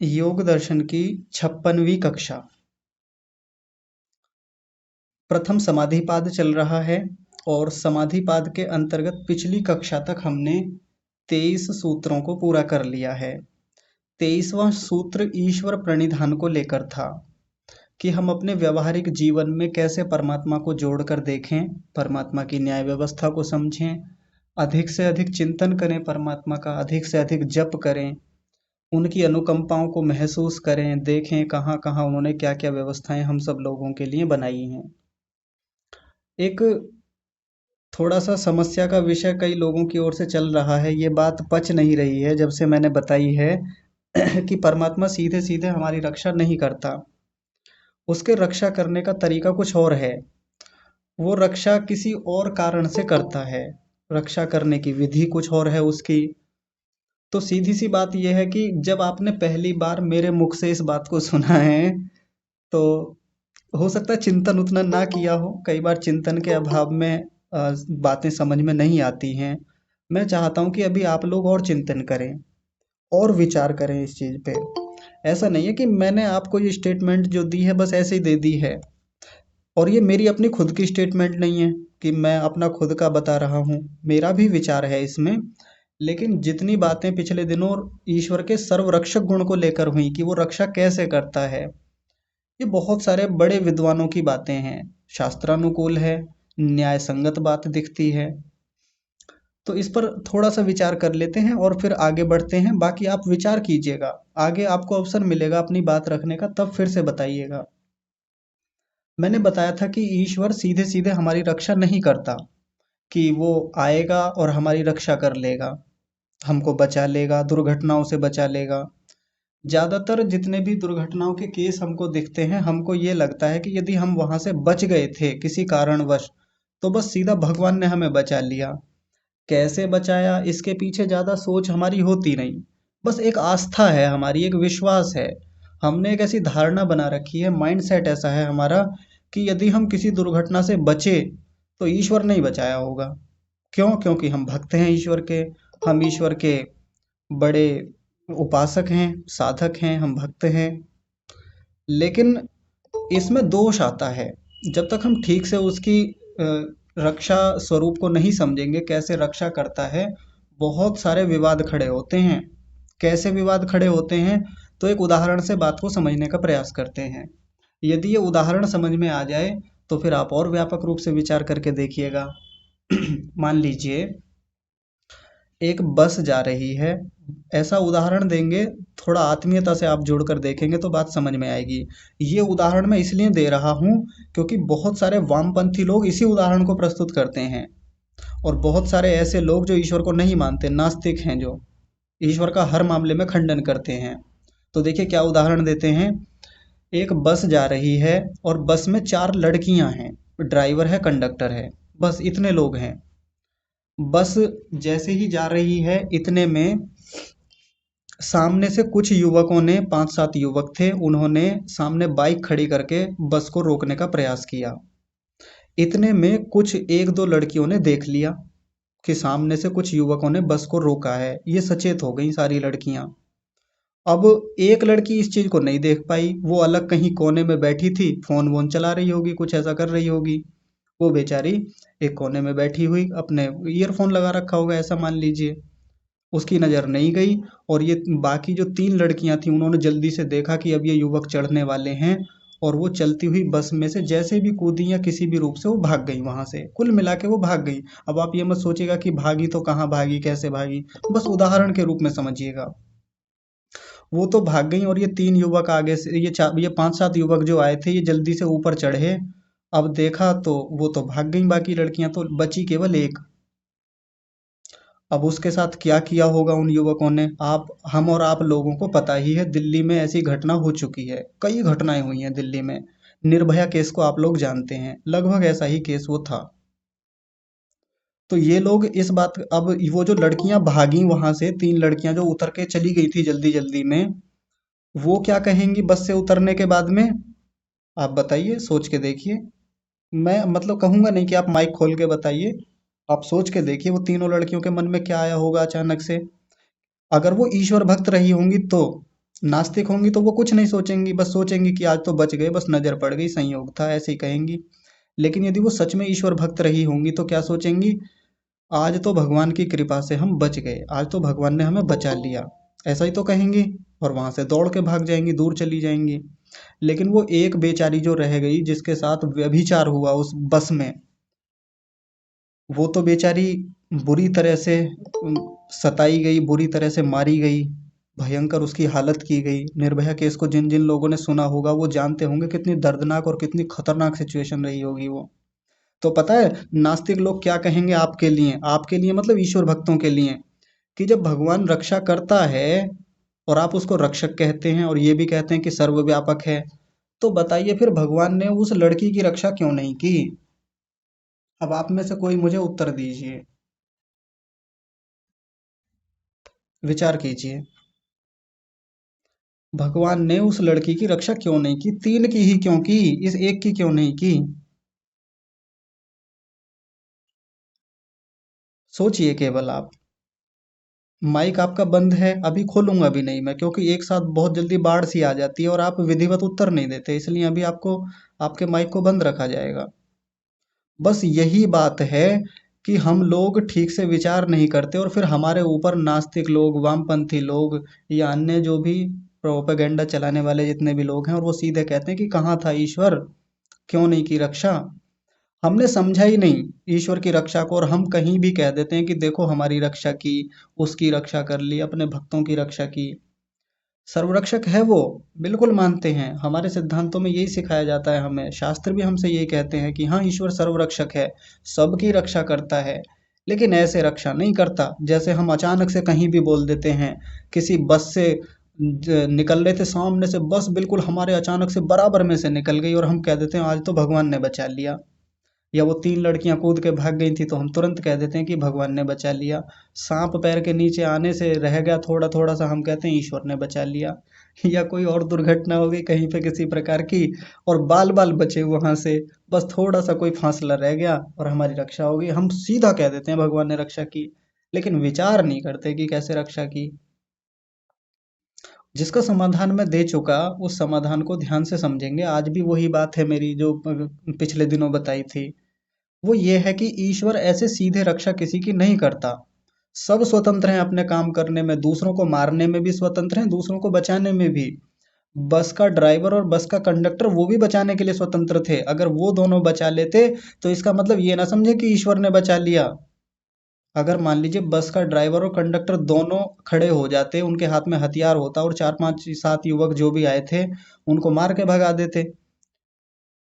योग दर्शन की 56वीं कक्षा। प्रथम समाधिपाद चल रहा है और समाधिपाद के अंतर्गत पिछली कक्षा तक हमने 23 सूत्रों को पूरा कर लिया है। 23वां सूत्र ईश्वर प्रणिधान को लेकर था कि हम अपने व्यावहारिक जीवन में कैसे परमात्मा को जोड़कर देखें, परमात्मा की न्याय व्यवस्था को समझें, अधिक से अधिक चिंतन करें, परमात्मा का अधिक से अधिक जप करें, उनकी अनुकंपाओं को महसूस करें, देखें कहाँ कहाँ उन्होंने क्या क्या व्यवस्थाएं हम सब लोगों के लिए बनाई हैं। एक थोड़ा सा समस्या का विषय कई लोगों की ओर से चल रहा है, ये बात पच नहीं रही है जब से मैंने बताई है कि परमात्मा सीधे सीधे हमारी रक्षा नहीं करता, उसके रक्षा करने का तरीका कुछ और है। वो रक्षा किसी और कारण से करता है, रक्षा करने की विधि कुछ और है उसकी। तो सीधी सी बात यह है कि जब आपने पहली बार मेरे मुख से इस बात को सुना है, तो हो सकता है चिंतन उतना ना किया हो, कई बार चिंतन के अभाव में बातें समझ में नहीं आती हैं। मैं चाहता हूँ कि अभी आप लोग और चिंतन करें और विचार करें इस चीज़ पे। ऐसा नहीं है कि मैंने आपको ये स्टेटमेंट जो दी है बस ऐसे ही दे दी है, और ये मेरी अपनी खुद की स्टेटमेंट नहीं है कि मैं अपना खुद का बता रहा हूँ, मेरा भी विचार है इसमें। लेकिन जितनी बातें पिछले दिनों ईश्वर के सर्वरक्षक गुण को लेकर हुई कि वो रक्षा कैसे करता है, ये बहुत सारे बड़े विद्वानों की बातें हैं, शास्त्रानुकूल है, न्याय संगत बात दिखती है। तो इस पर थोड़ा सा विचार कर लेते हैं और फिर आगे बढ़ते हैं। बाकी आप विचार कीजिएगा, आगे आपको अवसर मिलेगा अपनी बात रखने का, तब फिर से बताइएगा। मैंने बताया था कि ईश्वर सीधे सीधे हमारी रक्षा नहीं करता, कि वो आएगा और हमारी रक्षा कर लेगा, हमको बचा लेगा, दुर्घटनाओं से बचा लेगा। ज़्यादातर जितने भी दुर्घटनाओं के केस हमको दिखते हैं, हमको ये लगता है कि यदि हम वहां से बच गए थे किसी कारणवश, तो बस सीधा भगवान ने हमें बचा लिया। कैसे बचाया इसके पीछे ज़्यादा सोच हमारी होती नहीं, बस एक आस्था है हमारी, एक विश्वास है। हमने एक ऐसी धारणा बना रखी है, माइंड सेट ऐसा है हमारा कि यदि हम किसी दुर्घटना से बचे तो ईश्वर नहीं बचाया होगा। क्यों? क्योंकि हम भक्त हैं ईश्वर के, हम ईश्वर के बड़े उपासक हैं, साधक हैं, हम भक्त हैं। लेकिन इसमें दोष आता है, जब तक हम ठीक से उसकी रक्षा स्वरूप को नहीं समझेंगे, कैसे रक्षा करता है, बहुत सारे विवाद खड़े होते हैं। कैसे विवाद खड़े होते हैं? तो एक उदाहरण से बात को समझने का प्रयास करते हैं। यदि ये उदाहरण समझ में आ जाए तो फिर आप और व्यापक रूप से विचार करके देखिएगा। मान लीजिए एक बस जा रही है, ऐसा उदाहरण देंगे, थोड़ा आत्मीयता से आप जोड़कर देखेंगे तो बात समझ में आएगी। ये उदाहरण मैं इसलिए दे रहा हूँ क्योंकि बहुत सारे वामपंथी लोग इसी उदाहरण को प्रस्तुत करते हैं, और बहुत सारे ऐसे लोग जो ईश्वर को नहीं मानते, नास्तिक हैं, जो ईश्वर का हर मामले में खंडन करते हैं। तो देखिए क्या उदाहरण देते हैं। एक बस जा रही है और बस में 4 लड़कियां हैं, ड्राइवर है, कंडक्टर है, बस इतने लोग हैं। बस जैसे ही जा रही है, इतने में सामने से कुछ युवकों ने, 5-7 युवक थे, उन्होंने सामने बाइक खड़ी करके बस को रोकने का प्रयास किया। इतने में कुछ 1-2 लड़कियों ने देख लिया कि सामने से कुछ युवकों ने बस को रोका है, ये सचेत हो गई सारी लड़कियां। अब एक लड़की इस चीज को नहीं देख पाई, वो अलग कहीं कोने में बैठी थी, फोन वोन चला रही होगी, कुछ ऐसा कर रही होगी। वो बेचारी एक कोने में बैठी हुई, अपने ईयरफोन लगा रखा होगा ऐसा मान लीजिए, उसकी नज़र नहीं गई। और ये बाकी जो 3 लड़कियां थी, उन्होंने जल्दी से देखा कि अब ये युवक चढ़ने वाले हैं, और वो चलती हुई बस में से जैसे भी कूदी या किसी भी रूप से वो भाग गई वहां से, कुल मिला के वो भाग गई। अब आप ये मत सोचिएगा कि भागी तो कहाँ भागी, कैसे भागी, बस उदाहरण के रूप में समझिएगा। वो तो भाग गई, और ये 3 युवक आगे से, ये 5-7 युवक जो आए थे, ये जल्दी से ऊपर चढ़े। अब देखा तो वो तो भाग गई, बाकी लड़कियां तो बची केवल एक। अब उसके साथ क्या किया होगा उन युवकों ने, आप, हम और आप लोगों को पता ही है, दिल्ली में ऐसी घटना हो चुकी है, कई घटनाएं हुई हैं दिल्ली में। निर्भया केस को आप लोग जानते हैं, लगभग ऐसा ही केस वो था। तो ये लोग इस बात, अब वो जो लड़कियां भागी वहां से, 3 लड़कियां जो उतर के चली गई थी जल्दी जल्दी में, वो क्या कहेंगी बस से उतरने के बाद में? आप बताइए, सोच के देखिए। मैं मतलब कहूंगा नहीं कि आप माइक खोल के बताइए, आप सोच के देखिए वो तीनों लड़कियों के मन में क्या आया होगा अचानक से। अगर वो ईश्वर भक्त रही होंगी तो नास्तिक होंगी तो वो कुछ नहीं सोचेंगी, बस सोचेंगी कि आज तो बच गए, बस नजर पड़ गई, संयोग था, ऐसे ही कहेंगी। लेकिन यदि वो सच में ईश्वर भक्त रही होंगी तो क्या सोचेंगी? आज तो भगवान की कृपा से हम बच गए, आज तो भगवान ने हमें बचा लिया, ऐसा ही तो कहेंगी। और वहां से दौड़ के भाग जाएंगी, दूर चली जाएंगी। लेकिन वो एक बेचारी जो रह गई, जिसके साथ व्यभिचार हुआ उस बस में, वो तो बेचारी बुरी तरह से सताई गई, बुरी तरह से मारी गई, भयंकर उसकी हालत की गई। निर्भया केस को जिन जिन लोगों ने सुना होगा वो जानते होंगे कितनी दर्दनाक और कितनी खतरनाक सिचुएशन रही होगी वो। तो पता है नास्तिक लोग क्या कहेंगे आपके लिए मतलब ईश्वर भक्तों के लिए, कि जब भगवान रक्षा करता है और आप उसको रक्षक कहते हैं और ये भी कहते हैं कि सर्वव्यापक है, तो बताइए फिर भगवान ने उस लड़की की रक्षा क्यों नहीं की? अब आप में से कोई मुझे उत्तर दीजिए, विचार कीजिए। भगवान ने उस लड़की की रक्षा क्यों नहीं की? तीन की ही क्यों की, इस एक की क्यों नहीं की? सोचिए केवल आप। माइक आपका बंद है, अभी खोलूंगा भी नहीं मैं, क्योंकि एक साथ बहुत जल्दी बाढ़ सी आ जाती है और आप विधिवत उत्तर नहीं देते, इसलिए अभी आपको आपके माइक को बंद रखा जाएगा। बस यही बात है कि हम लोग ठीक से विचार नहीं करते और फिर हमारे ऊपर नास्तिक लोग, वामपंथी लोग या अन्य जो भी प्रोपेगेंडा चलाने वाले जितने भी लोग हैं, और वो सीधे कहते हैं कि कहाँ था ईश्वर, क्यों नहीं की रक्षा। हमने समझा ही नहीं ईश्वर की रक्षा को, और हम कहीं भी कह देते हैं कि देखो हमारी रक्षा की, उसकी रक्षा कर ली, अपने भक्तों की रक्षा की। सर्वरक्षक है वो, बिल्कुल मानते हैं, हमारे सिद्धांतों में यही सिखाया जाता है, हमें शास्त्र भी हमसे यही कहते हैं कि हाँ ईश्वर सर्वरक्षक है, सबकी रक्षा करता है। लेकिन ऐसे रक्षा नहीं करता जैसे हम अचानक से कहीं भी बोल देते हैं। किसी बस से निकल रहे थे, सामने से बस बिल्कुल हमारे अचानक से बराबर में से निकल गई और हम कह देते हैं आज तो भगवान ने बचा लिया। या वो तीन लड़कियां कूद के भाग गई थी तो हम तुरंत कह देते हैं कि भगवान ने बचा लिया। सांप पैर के नीचे आने से रह गया थोड़ा थोड़ा सा, हम कहते हैं ईश्वर ने बचा लिया। या कोई और दुर्घटना हो गई कहीं पे किसी प्रकार की, और बाल बाल बचे वहां से, बस थोड़ा सा कोई फासला रह गया और हमारी रक्षा हो गई, हम सीधा कह देते हैं भगवान ने रक्षा की। लेकिन विचार नहीं करते कि कैसे रक्षा की। जिसका समाधान मैं दे चुका, उस समाधान को ध्यान से समझेंगे। आज भी वही बात है मेरी जो पिछले दिनों बताई थी। वो ये है कि ईश्वर ऐसे सीधे रक्षा किसी की नहीं करता। सब स्वतंत्र हैं अपने काम करने में, दूसरों को मारने में भी स्वतंत्र हैं, दूसरों को बचाने में भी। बस का ड्राइवर और बस का कंडक्टर वो भी बचाने के लिए स्वतंत्र थे, अगर वो दोनों बचा लेते तो इसका मतलब ये ना समझे कि ईश्वर ने बचा लिया। अगर मान लीजिए बस का ड्राइवर और कंडक्टर दोनों खड़े हो जाते, उनके हाथ में हथियार होता और चार पांच सात युवक जो भी आए थे उनको मार के भगा देते,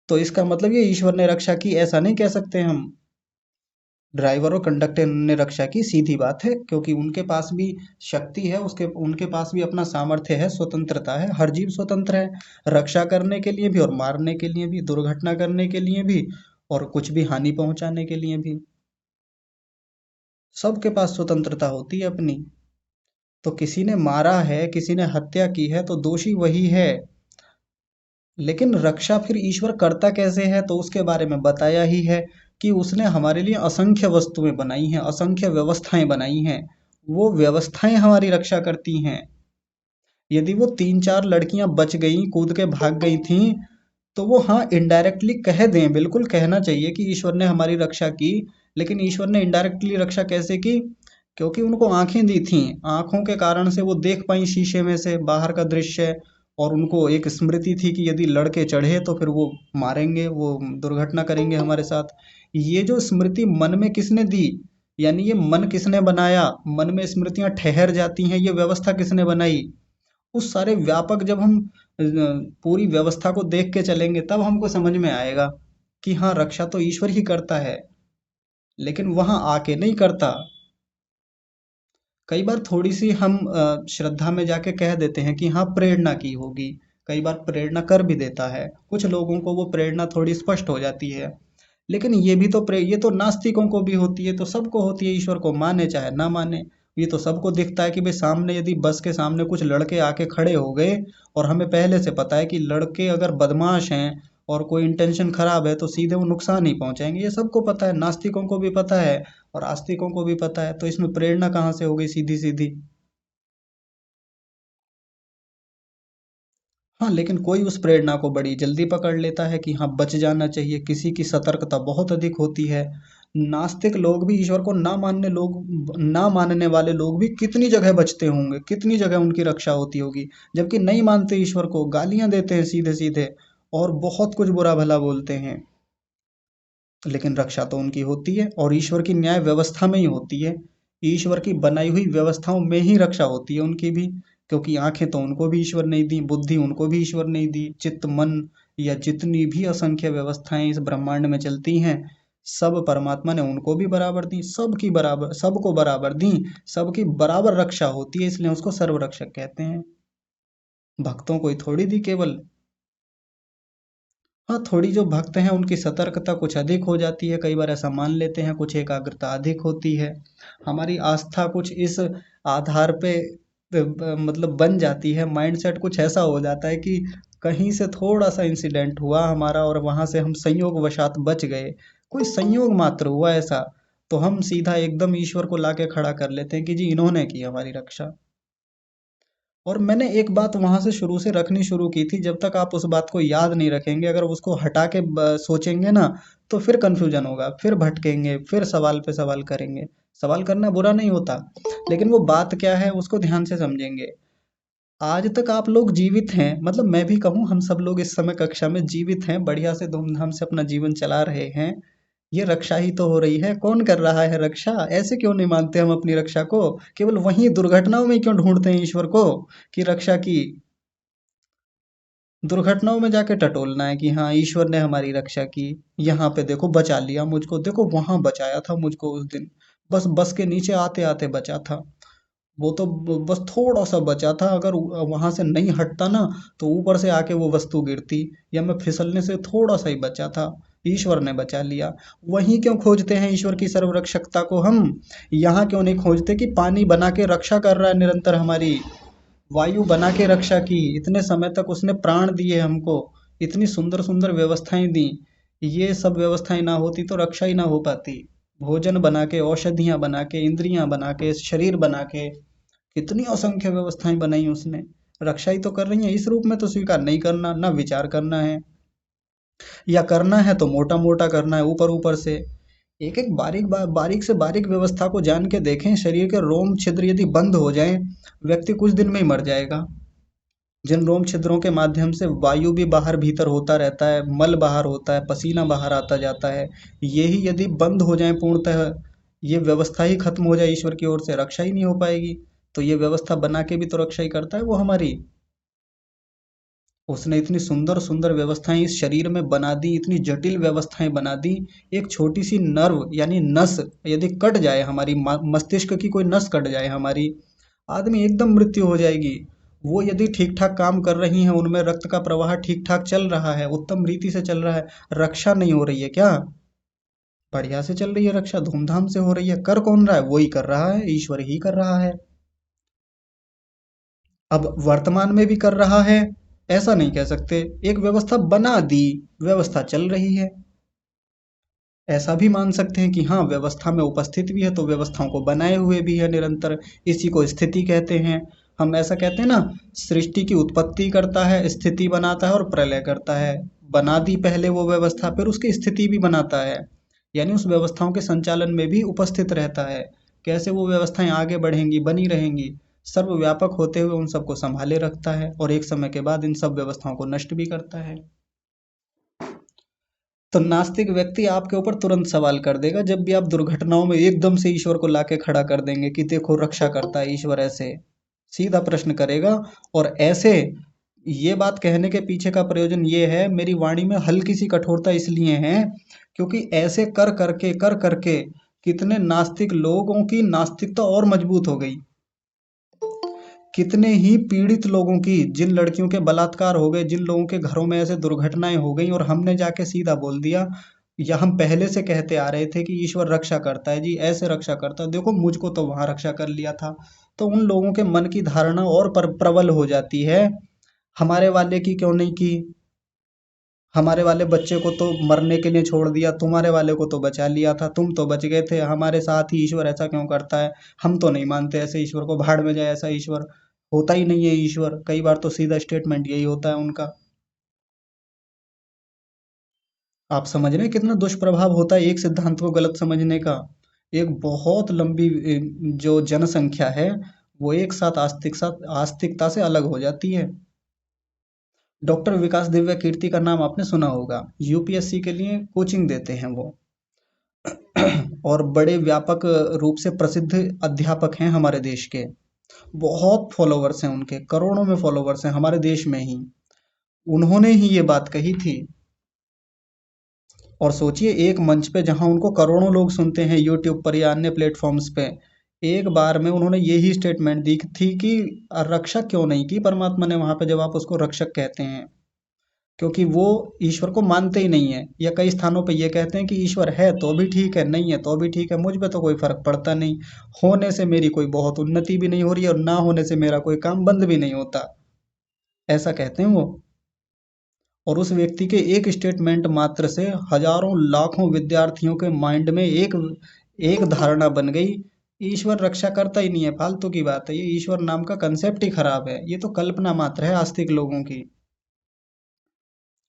तो इसका मतलब ये ईश्वर ने रक्षा की ऐसा नहीं कह सकते हम। ड्राइवर और कंडक्टर ने रक्षा की, सीधी बात है, क्योंकि उनके पास भी शक्ति है, उसके उनके पास भी अपना सामर्थ्य है, स्वतंत्रता है, हर जीव स्वतंत्र है, रक्षा करने के लिए भी और मारने के लिए भी, दुर्घटना करने के लिए भी और कुछ भी हानि पहुंचाने के लिए भी। सबके पास स्वतंत्रता होती है अपनी। तो किसी ने मारा है, किसी ने हत्या की है तो दोषी वही है। लेकिन रक्षा फिर ईश्वर करता कैसे है, तो उसके बारे में बताया ही है कि उसने हमारे लिए असंख्य वस्तुएं बनाई हैं, असंख्य व्यवस्थाएं बनाई हैं। वो व्यवस्थाएं हमारी रक्षा करती हैं। यदि वो तीन चार लड़कियां बच गईं, कूद के भाग गई थीं, तो वो हाँ इनडायरेक्टली कह दें, बिल्कुल कहना चाहिए कि ईश्वर ने हमारी रक्षा की। लेकिन ईश्वर ने इनडायरेक्टली रक्षा कैसे की? क्योंकि उनको आंखें दी थीं, आंखों के कारण से वो देख पाई शीशे में से बाहर का दृश्य, और उनको एक स्मृति थी कि यदि लड़के चढ़े तो फिर वो मारेंगे, वो दुर्घटना करेंगे हमारे साथ। ये जो स्मृति मन में किसने दी, यानी ये मन किसने बनाया, मन में स्मृतियां ठहर जाती हैं, ये व्यवस्था किसने बनाई? उस सारे व्यापक जब हम पूरी व्यवस्था को देख के चलेंगे तब हमको समझ में आएगा कि हाँ रक्षा तो ईश्वर ही करता है, लेकिन वहां आके नहीं करता। कई बार थोड़ी सी हम श्रद्धा में जाके कह देते हैं कि हाँ प्रेरणा की होगी, कई बार प्रेरणा कर भी देता है, कुछ लोगों को वो प्रेरणा थोड़ी स्पष्ट हो जाती है। लेकिन ये भी तो ये तो नास्तिकों को भी होती है, तो सबको होती है, ईश्वर को माने चाहे ना माने। ये तो सबको दिखता है कि भाई सामने यदि बस के सामने कुछ लड़के आके खड़े हो गए, और हमें पहले से पता है कि लड़के अगर बदमाश हैं और कोई इंटेंशन खराब है तो सीधे वो नुकसान ही पहुंचाएंगे, ये सबको पता है, नास्तिकों को भी पता है और आस्तिकों को भी पता है, तो इसमें प्रेरणा कहाँ से हो गई सीधी सीधी? हाँ, लेकिन कोई उस प्रेरणा को बड़ी जल्दी पकड़ लेता है कि हाँ, बच जाना चाहिए, किसी की सतर्कता बहुत अधिक होती है। नास्तिक लोग भी, ईश्वर को ना मानने वाले लोग भी कितनी जगह बचते होंगे, कितनी जगह उनकी रक्षा होती होगी, जबकि नहीं मानते ईश्वर को, गालियां देते हैं सीधे सीधे और बहुत कुछ बुरा भला बोलते हैं। लेकिन रक्षा तो उनकी होती है और ईश्वर की न्याय व्यवस्था में ही होती है। ईश्वर की बनाई हुई व्यवस्थाओं में ही रक्षा होती है उनकी भी, क्योंकि आंखें तो उनको भी ईश्वर नहीं दी, बुद्धि उनको भी ईश्वर नहीं दी, चित्त मन या जितनी भी असंख्य व्यवस्थाएं इस ब्रह्मांड में चलती हैं, सब परमात्मा ने उनको भी बराबर दी, सबकी बराबर, सबको बराबर दी, सबकी बराबर रक्षा होती है, इसलिए उसको सर्वरक्षक कहते हैं। भक्तों को ही थोड़ी दी केवल। हाँ, थोड़ी जो भक्त हैं उनकी सतर्कता कुछ अधिक हो जाती है, कई बार ऐसा मान लेते हैं, कुछ एकाग्रता अधिक होती है। हमारी आस्था कुछ इस आधार पे मतलब बन जाती है, माइंडसेट कुछ ऐसा हो जाता है कि कहीं से थोड़ा सा इंसिडेंट हुआ हमारा और वहां से हम संयोग वशात बच गए, कोई संयोग मात्र हुआ ऐसा, तो हम सीधा एकदम ईश्वर को लाके खड़ा कर लेते हैं कि जी इन्होंने की हमारी रक्षा। और मैंने एक बात वहां से शुरू से रखनी शुरू की थी, जब तक आप उस बात को याद नहीं रखेंगे, अगर उसको हटा के सोचेंगे ना, तो फिर कंफ्यूजन होगा, फिर भटकेंगे, फिर सवाल पे सवाल करेंगे। सवाल करना बुरा नहीं होता, लेकिन वो बात क्या है उसको ध्यान से समझेंगे। आज तक आप लोग जीवित हैं, मतलब मैं भी कहूँ हम सब लोग इस समय कक्षा में जीवित हैं, बढ़िया से धूमधाम से अपना जीवन चला रहे हैं। ये रक्षा ही तो हो रही है, कौन कर रहा है रक्षा? ऐसे क्यों नहीं मानते हम अपनी रक्षा को? केवल वहीं दुर्घटनाओं में क्यों ढूंढते हैं ईश्वर को कि रक्षा की? दुर्घटनाओं में जाके टटोलना है कि हाँ ईश्वर ने हमारी रक्षा की, यहाँ पे देखो बचा लिया मुझको, देखो वहां बचाया था मुझको उस दिन, बस बस के नीचे आते आते बचा था, वो तो बस थोड़ा सा बचा था, अगर वहां से नहीं हटता ना तो ऊपर से आके वो वस्तु गिरती, या मैं फिसलने से थोड़ा सा ही बचा था, ईश्वर ने बचा लिया। वहीं क्यों खोजते हैं ईश्वर की सर्वरक्षकता को हम? यहाँ क्यों नहीं खोजते कि पानी बना के रक्षा कर रहा है निरंतर हमारी, वायु बना के रक्षा की, इतने समय तक उसने प्राण दिए हमको, इतनी सुंदर सुंदर व्यवस्थाएं दी, ये सब व्यवस्थाएं ना होती तो रक्षा ही ना हो पाती। भोजन बना के, औषधियां बना के, इंद्रियां बना के, शरीर बना के, कितनी असंख्य व्यवस्थाएं बनाई उसने, रक्षा ही तो कर रही है। इस रूप में तो स्वीकार नहीं करना, ना विचार करना है, या करना है तो मोटा मोटा करना है, ऊपर ऊपर से। एक एक बारीक से बारीक व्यवस्था को जान के देखें, शरीर के रोम छिद्र यदि बंद हो जाएं, व्यक्ति कुछ दिन में ही मर जाएगा। जिन रोम छिद्रों के माध्यम से वायु भी बाहर भीतर होता रहता है, मल बाहर होता है, पसीना बाहर आता जाता है, ये ही यदि बंद हो जाए पूर्णतः, ये व्यवस्था ही खत्म हो जाए ईश्वर की ओर से, रक्षा ही नहीं हो पाएगी। तो ये व्यवस्था बना के भी तो रक्षा ही करता है वो हमारी। उसने इतनी सुंदर सुंदर व्यवस्थाएं इस शरीर में बना दी, इतनी जटिल व्यवस्थाएं बना दी। एक छोटी सी नर्व यानी नस यदि कट जाए हमारी, मस्तिष्क की कोई नस कट जाए हमारी, आदमी एकदम मृत्यु हो जाएगी। वो यदि ठीक ठाक काम कर रही हैं, उनमें रक्त का प्रवाह ठीक ठाक चल रहा है, उत्तम रीति से चल रहा है, रक्षा नहीं हो रही है क्या? बढ़िया से चल रही है रक्षा, धूमधाम से हो रही है। कर कौन रहा है? वही कर रहा है, ईश्वर ही कर रहा है। अब वर्तमान में भी कर रहा है, ऐसा नहीं कह सकते। एक व्यवस्था बना दी, व्यवस्था चल रही है। ऐसा भी मान सकते हैं कि हाँ व्यवस्था में उपस्थित भी है तो व्यवस्थाओं को बनाए हुए भी है निरंतर, इसी को स्थिति कहते हैं। हम ऐसा कहते हैं ना, सृष्टि की उत्पत्ति करता है, स्थिति बनाता है और प्रलय करता है। बना दी पहले वो व्यवस्था, फिर उसकी स्थिति भी बनाता है, यानी उस व्यवस्थाओं के संचालन में भी उपस्थित रहता है। कैसे वो व्यवस्थाएं आगे बढ़ेंगी, बनी रहेंगी, सर्वव्यापक होते हुए उन सबको संभाले रखता है, और एक समय के बाद इन सब व्यवस्थाओं को नष्ट भी करता है। तो नास्तिक व्यक्ति आपके ऊपर तुरंत सवाल कर देगा जब भी आप दुर्घटनाओं में एकदम से ईश्वर को लाके खड़ा कर देंगे कि देखो रक्षा करता है ईश्वर, ऐसे सीधा प्रश्न करेगा। और ऐसे, ये बात कहने के पीछे का प्रयोजन ये है, मेरी वाणी में हल्की सी कठोरता इसलिए है क्योंकि ऐसे कर करके कितने नास्तिक लोगों की नास्तिकता और मजबूत हो गई, कितने ही पीड़ित लोगों की, जिन लड़कियों के बलात्कार हो गए, जिन लोगों के घरों में ऐसे दुर्घटनाएं हो गई, और हमने जाके सीधा बोल दिया, या हम पहले से कहते आ रहे थे कि ईश्वर रक्षा करता है जी, ऐसे रक्षा करता है, देखो मुझको तो वहां रक्षा कर लिया था। तो उन लोगों के मन की धारणा और प्रबल हो जाती है, हमारे वाले की क्यों नहीं की, हमारे वाले बच्चे को तो मरने के लिए छोड़ दिया, तुम्हारे वाले को तो बचा लिया था, तुम तो बच गए थे, हमारे साथ ही ईश्वर ऐसा क्यों करता है, हम तो नहीं मानते ऐसे ईश्वर को, भाड़ में जाए ऐसा ईश्वर। होता ही नहीं है ईश्वर। कई बार तो सीधा स्टेटमेंट यही होता है उनका। आप समझ रहे हैं कितना दुष्प्रभाव होता है एक सिद्धांत को गलत समझने का। एक बहुत लंबी जो जनसंख्या है वो एक साथ आस्तिकता से अलग हो जाती है। डॉक्टर विकास दिव्या कीर्ति का नाम आपने सुना होगा, यूपीएससी के लिए कोचिंग देते हैं वो। और बड़े व्यापक रूप से प्रसिद्ध अध्यापक हैं हमारे देश के। बहुत फॉलोवर्स हैं उनके, करोड़ों में फॉलोवर्स हैं हमारे देश में ही। उन्होंने ही ये बात कही थी। और सोचिए एक मंच पे जहां उनको करोड़ों लोग सुनते हैं यूट्यूब पर या अन्य प्लेटफॉर्म्स पे, एक बार में उन्होंने यही स्टेटमेंट दी थी कि रक्षा क्यों नहीं की परमात्मा ने वहां पे, जब आप उसको रक्षक कहते हैं। क्योंकि वो ईश्वर को मानते ही नहीं है, या कई स्थानों पे ये कहते हैं कि ईश्वर है तो भी ठीक है, नहीं है तो भी ठीक है, मुझ पे तो कोई फर्क पड़ता नहीं। होने से मेरी कोई बहुत उन्नति भी नहीं हो रही है और ना होने से मेरा कोई काम बंद भी नहीं होता, ऐसा कहते हैं वो। और उस व्यक्ति के एक स्टेटमेंट मात्र से हजारों लाखों विद्यार्थियों के माइंड में एक एक धारणा बन गई, ईश्वर रक्षा करता ही नहीं है, फालतू की बात है, ये ईश्वर नाम का कंसेप्ट ही खराब है, ये तो कल्पना मात्र है आस्तिक लोगों की।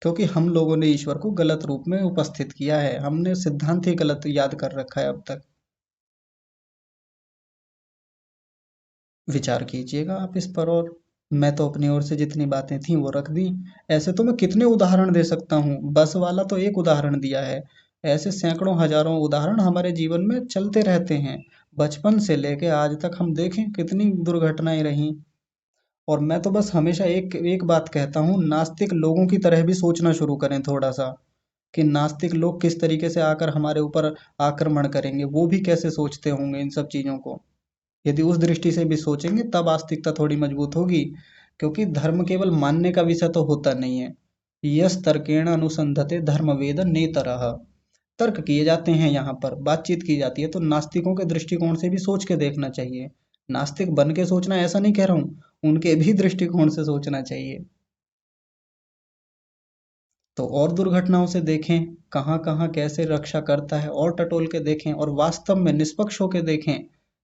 क्योंकि हम लोगों ने ईश्वर को गलत रूप में उपस्थित किया है, हमने सिद्धांत ही गलत याद कर रखा है अब तक। विचार कीजिएगा आप इस पर। और मैं तो अपनी ओर से जितनी बातें थी वो रख दी। ऐसे तो मैं कितने उदाहरण दे सकता हूँ, बस वाला तो एक उदाहरण दिया है। ऐसे सैकड़ों हजारों उदाहरण हमारे जीवन में चलते रहते हैं। बचपन से लेके आज तक हम देखें कितनी दुर्घटनाएं रही। और मैं तो बस हमेशा एक एक बात कहता हूँ, नास्तिक लोगों की तरह भी सोचना शुरू करें थोड़ा सा, कि नास्तिक लोग किस तरीके से आकर हमारे ऊपर आक्रमण करेंगे, वो भी कैसे सोचते होंगे इन सब चीज़ों को। यदि उस दृष्टि से भी सोचेंगे तब आस्तिकता थोड़ी मजबूत होगी। क्योंकि धर्म केवल मानने का विषय तो होता नहीं है। यस तर्केण अनुसंधते धर्म वेद नेतरः। तर्क किए जाते हैं, यहाँ पर बातचीत की जाती है, तो नास्तिकों के दृष्टिकोण से भी सोच के देखना चाहिए। नास्तिक बन के सोचना ऐसा नहीं कह रहा हूँ, उनके भी दृष्टिकोण से सोचना चाहिए। तो और दुर्घटनाओं से देखें कहाँ कहाँ कैसे रक्षा करता है, और टटोल के देखें और वास्तव में निष्पक्ष होकर देखें।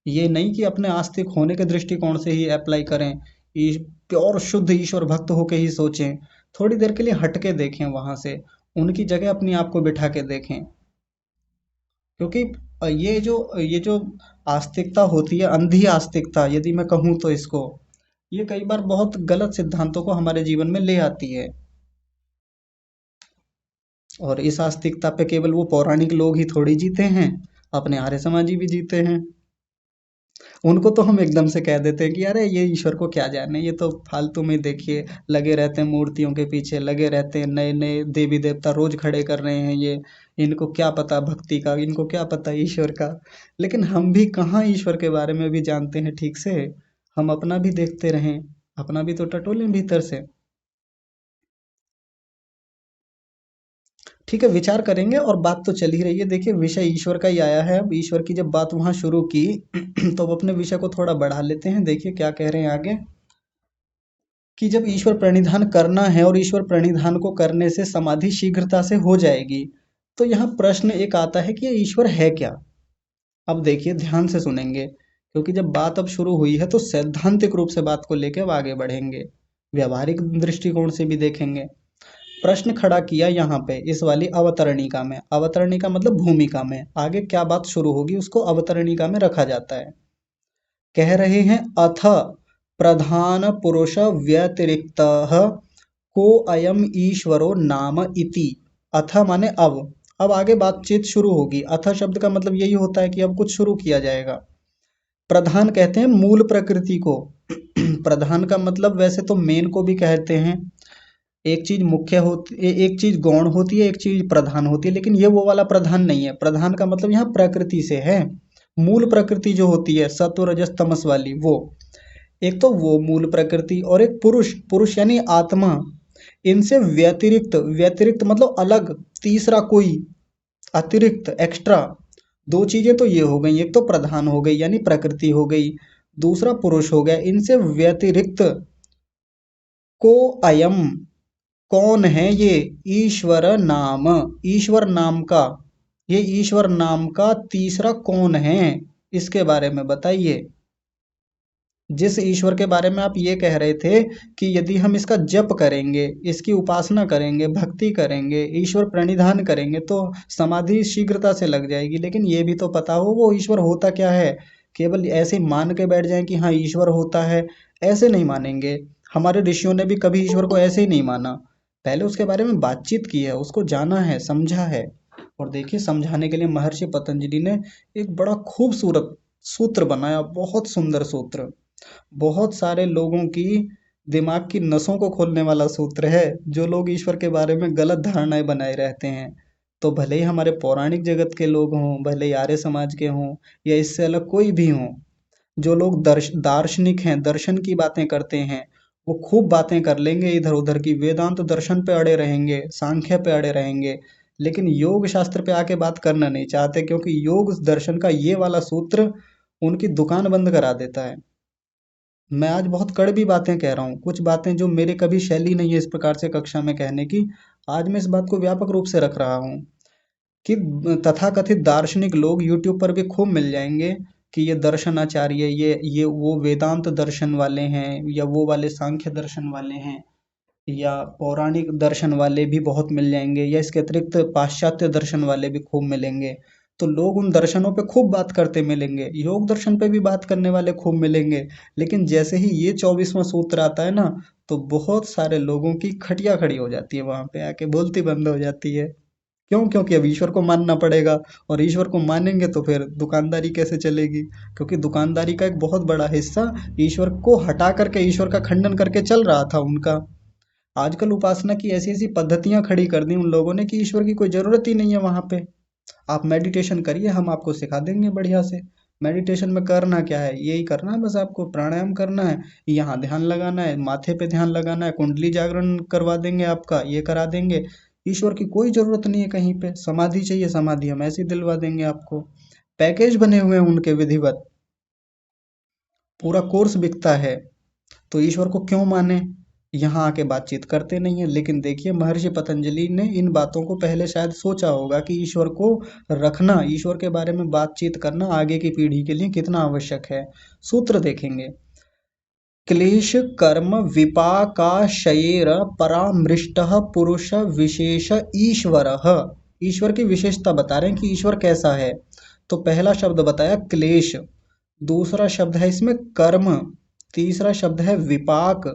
ये नहीं कि अपने आस्तिक होने के दृष्टिकोण से ही अप्लाई करें, प्योर शुद्ध ईश्वर भक्त होके ही सोचें। थोड़ी देर के लिए हट के देखें वहां से, उनकी जगह अपने आप को बिठा के देखें। क्योंकि ये जो आस्तिकता होती है, अंधी आस्तिकता यदि मैं कहूँ तो इसको, ये कई बार बहुत गलत सिद्धांतों को हमारे जीवन में ले आती है। और इस आस्तिकता पे केवल वो पौराणिक लोग ही थोड़ी जीते हैं, अपने आर्य समाजी भी जीते हैं। उनको तो हम एकदम से कह देते हैं कि अरे ये ईश्वर को क्या जाने, ये तो फालतू में देखिए लगे रहते हैं, मूर्तियों के पीछे लगे रहते हैं, नए नए देवी देवता रोज खड़े कर रहे हैं ये, इनको क्या पता भक्ति का, इनको क्या पता ईश्वर का। लेकिन हम भी कहाँ ईश्वर के बारे में भी जानते हैं ठीक से। हम अपना भी देखते रहें, अपना भी तो टटोलें भीतर से। ठीक है, विचार करेंगे। और बात तो चल ही रही है, देखिए विषय ईश्वर का ही आया है, अब ईश्वर की जब बात वहां शुरू की तो अब अपने विषय को थोड़ा बढ़ा लेते हैं। देखिए क्या कह रहे हैं आगे, कि जब ईश्वर प्रणिधान करना है और ईश्वर प्रणिधान को करने से समाधि शीघ्रता से हो जाएगी, तो यहाँ प्रश्न एक आता है कि ये ईश्वर है क्या। अब देखिए ध्यान से सुनेंगे, क्योंकि जब बात अब शुरू हुई है तो सैद्धांतिक रूप से बात को लेकर अब आगे बढ़ेंगे, व्यावहारिक दृष्टिकोण से भी देखेंगे। प्रश्न खड़ा किया यहाँ पे इस वाली अवतरणिका में, अवतरणिका मतलब भूमिका में, आगे क्या बात शुरू होगी उसको अवतरणिका में रखा जाता है। कह रहे हैं अथ प्रधान पुरुष व्यतिरिक्त को अयम ईश्वरो नाम इति। अथ माने अब आगे बातचीत शुरू होगी। अथ शब्द का मतलब यही होता है कि अब कुछ शुरू किया जाएगा। प्रधान कहते हैं मूल प्रकृति को। प्रधान का मतलब वैसे तो मेन को भी कहते हैं। एक चीज मुख्य होती, एक चीज गौण होती है, एक चीज प्रधान होती है, लेकिन ये वो वाला प्रधान नहीं है। प्रधान का मतलब यहाँ प्रकृति से है, मूल प्रकृति जो होती है सत्व रजस तमस वाली वो। एक तो वो मूल प्रकृति, और एक पुरुष, पुरुष यानी आत्मा। इनसे व्यतिरिक्त, व्यतिरिक्त मतलब अलग, तीसरा कोई, अतिरिक्त, एक्स्ट्रा। दो चीजें तो ये हो गई, एक तो प्रधान हो गई यानी प्रकृति हो गई, दूसरा पुरुष हो गया। इनसे व्यतिरिक्त को अयम, कौन है ये, ईश्वर नाम, ईश्वर नाम का, ये ईश्वर नाम का तीसरा कौन है, इसके बारे में बताइए। जिस ईश्वर के बारे में आप ये कह रहे थे कि यदि हम इसका जप करेंगे, इसकी उपासना करेंगे, भक्ति करेंगे, ईश्वर प्रणिधान करेंगे तो समाधि शीघ्रता से लग जाएगी, लेकिन ये भी तो पता हो वो ईश्वर होता क्या है। केवल ऐसे ही मान के बैठ जाएं कि हाँ ईश्वर होता है, ऐसे नहीं मानेंगे। हमारे ऋषियों ने भी कभी ईश्वर को ऐसे ही नहीं माना, पहले उसके बारे में बातचीत की है, उसको जाना है, समझा है। और देखिए समझाने के लिए महर्षि पतंजलि ने एक बड़ा खूबसूरत सूत्र बनाया, बहुत सुंदर सूत्र, बहुत सारे लोगों की दिमाग की नसों को खोलने वाला सूत्र है। जो लोग ईश्वर के बारे में गलत धारणाएं बनाए रहते हैं, तो भले ही हमारे पौराणिक जगत के लोग हों, भले ही आर्य समाज के हों, या इससे अलग कोई भी हों, जो लोग दार्शनिक हैं, दर्शन की बातें करते हैं, वो खूब बातें कर लेंगे इधर उधर की, वेदांत दर्शन पे अड़े रहेंगे, सांख्य पे अड़े रहेंगे, लेकिन योग शास्त्र पे आके बात करना नहीं चाहते, क्योंकि योग दर्शन का ये वाला सूत्र उनकी दुकान बंद करा देता है। मैं आज बहुत कड़वी बातें कह रहा हूँ, कुछ बातें जो मेरी कभी शैली नहीं है इस प्रकार से कक्षा में कहने की, आज मैं इस बात को व्यापक रूप से रख रहा हूँ कि तथाकथित दार्शनिक लोग यूट्यूब पर भी खूब मिल जाएंगे कि ये दर्शन आचार्य, ये वो वेदांत दर्शन वाले हैं, या वो वाले सांख्य दर्शन वाले हैं, या पौराणिक दर्शन वाले भी बहुत मिल जाएंगे, या इसके अतिरिक्त पाश्चात्य दर्शन वाले भी खूब मिलेंगे। तो लोग उन दर्शनों पे खूब बात करते मिलेंगे, योग दर्शन पे भी बात करने वाले खूब मिलेंगे, लेकिन जैसे ही ये 24वां सूत्र आता है ना, तो बहुत सारे लोगों की खटिया खड़ी हो जाती है, वहां पे आके बोलती बंद हो जाती है। क्यों? क्योंकि अब ईश्वर को मानना पड़ेगा, और ईश्वर को मानेंगे तो फिर दुकानदारी कैसे चलेगी, क्योंकि दुकानदारी का एक बहुत बड़ा हिस्सा ईश्वर को हटा करके, ईश्वर का खंडन करके चल रहा था उनका। आजकल उपासना की ऐसी ऐसी पद्धतियां खड़ी कर दी उन लोगों ने कि ईश्वर की कोई जरूरत ही नहीं है वहां पे। आप मेडिटेशन करिए, हम आपको सिखा देंगे बढ़िया से। मेडिटेशन में करना क्या है, यही करना है बस, आपको प्राणायाम करना है, यहाँ ध्यान लगाना है, माथे पे ध्यान लगाना है, कुंडली जागरण करवा देंगे आपका, ये करा देंगे। ईश्वर की कोई जरूरत नहीं है कहीं पे। समाधि चाहिए, समाधि हम ऐसे ही दिलवा देंगे आपको। पैकेज बने हुए हैं उनके विधिवत, पूरा कोर्स बिकता है। तो ईश्वर को क्यों माने? यहाँ आके बातचीत करते नहीं है। लेकिन देखिए महर्षि पतंजलि ने इन बातों को पहले शायद सोचा होगा कि ईश्वर को रखना, ईश्वर के बारे में बातचीत करना आगे की पीढ़ी के लिए कितना आवश्यक है। सूत्र देखेंगे, क्लेश कर्म विपाकाशयेर परामृष्ट पुरुष विशेष ईश्वर। ईश्वर की विशेषता बता रहे हैं कि ईश्वर कैसा है। तो पहला शब्द बताया क्लेश, दूसरा शब्द है इसमें कर्म, तीसरा शब्द है विपाक,